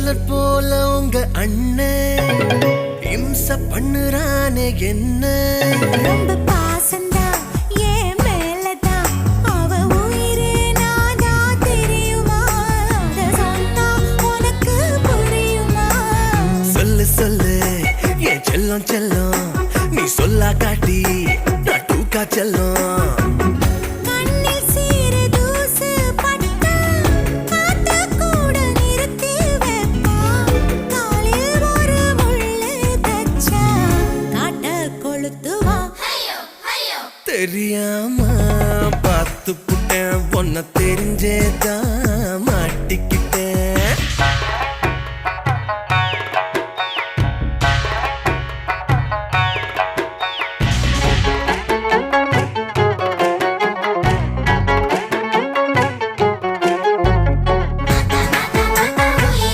Hitler போல உங்க அண்ணன் இம்ச பண்ணுறானே என்ன ரொம்ப பாசந்தா ஏன் மேலதான் அவ உயிரே நாதா தெரியுமா அத சொன்னா உனக்கு புரியுமா சொல்லு சொல்லு ஏன் செல்லம் செல்லம் நீ சொல்லா காட்டி நான் டூக்கா செல்லம் தெரியாம